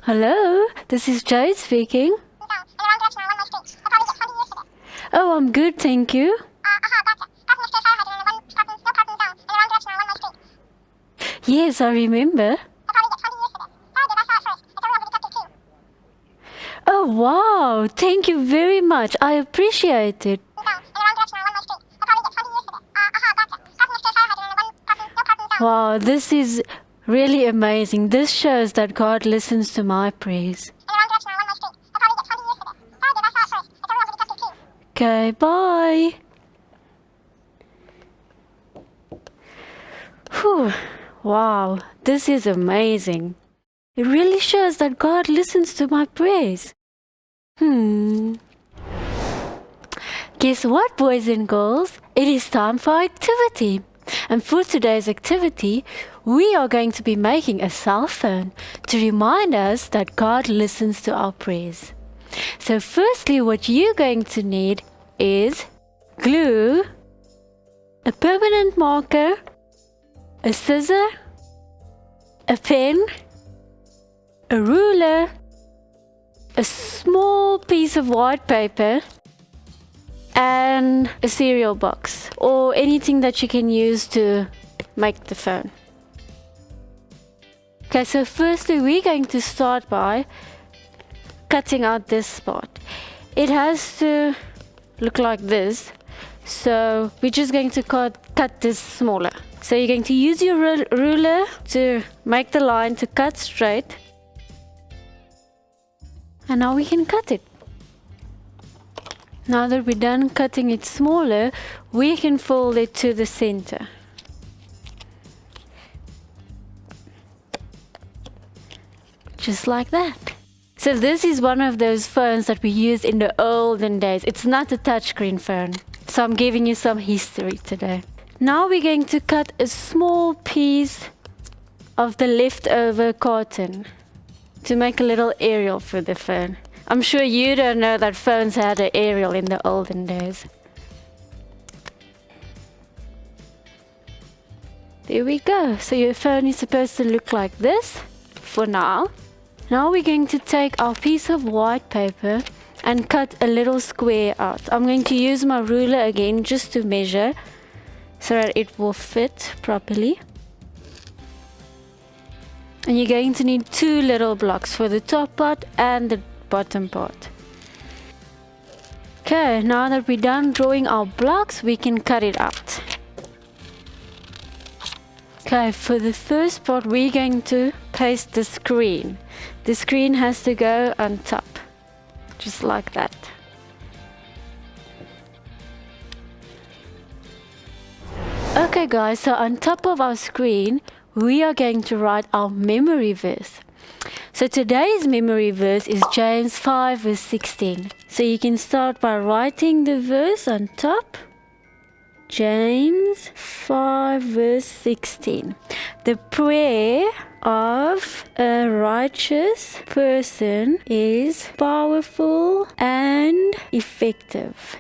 Hello, this is Jade speaking. Oh, I'm good, thank you. Yes, I remember. Oh, wow, thank you very much. I appreciate it. Wow, this is really amazing. This shows that God listens to my prayers. Okay, bye. Whew, wow, this is amazing. It really shows that God listens to my prayers. Guess what, boys and girls? It is time for activity. And for today's activity, we are going to be making a cell phone to remind us that God listens to our prayers. So firstly, what you're going to need is glue, a permanent marker, a scissor, a pen, a ruler, a small piece of white paper, and a cereal box or anything that you can use to make the phone. Okay, so firstly we're going to start by cutting out this spot. It has to look like this, so we're just going to cut this smaller. So you're going to use your ruler to make the line to cut straight, and now we can cut it. Now that we're done cutting it smaller, we can fold it to the center. Just like that. So this is one of those phones that we used in the olden days. It's not a touchscreen phone. So I'm giving you some history today. Now we're going to cut a small piece of the leftover carton to make a little aerial for the phone. I'm sure you don't know that phones had an aerial in the olden days. There we go. So your phone is supposed to look like this for now. Now we're going to take our piece of white paper and cut a little square out. I'm going to use my ruler again just to measure so that it will fit properly. And you're going to need 2 little blocks for the top part and the bottom part. Okay, now that we're done drawing our blocks, we can cut it out. Okay, for the first part, we're going to paste the screen. The screen has to go on top, just like that. Okay guys, so on top of our screen, we are going to write our memory verse. So today's memory verse is James 5 verse 16. So you can start by writing the verse on top. James 5 verse 16. The prayer of a righteous person is powerful and effective.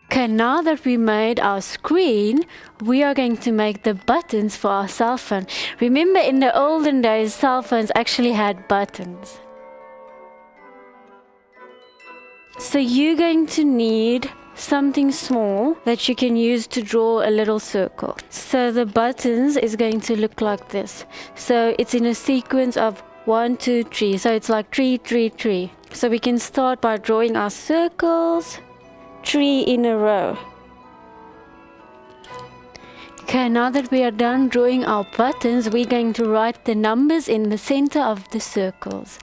Okay, now that we made our screen, we are going to make the buttons for our cell phone. Remember, in the olden days, cell phones actually had buttons. So you're going to need something small that you can use to draw a little circle. So the buttons is going to look like this. So it's in a sequence of 1, 2, 3. So it's like 3, 3, 3. So we can start by drawing our circles. 3 in a row. Okay, now that we are done drawing our buttons, we're going to write the numbers in the center of the circles.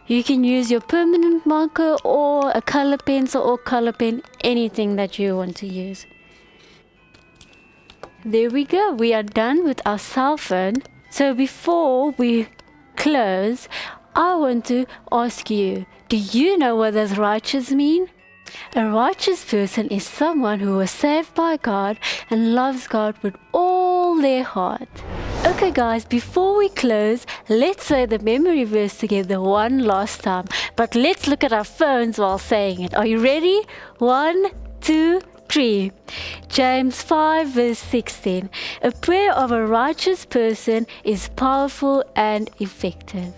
You can use your permanent marker or a color pencil or color pen, anything that you want to use. There we go, we are done with our cell phone. So before we close, I want to ask you, do you know what does righteous mean? A righteous person is someone who was saved by God and loves God with all their heart. Okay guys, before we close, let's say the memory verse together one last time. But let's look at our phones while saying it. Are you ready? 1, 2, 3. James 5 verse 16. A prayer of a righteous person is powerful and effective.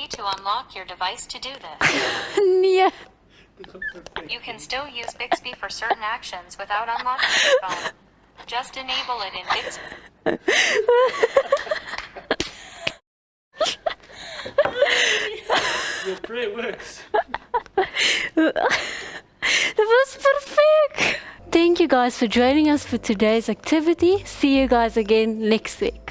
need to unlock your device to do this. Yeah. You can still use Bixby for certain actions without unlocking your phone. Just enable it in Bixby. Your prayer works. That was perfect. Thank you guys for joining us for today's activity. See you guys again next week.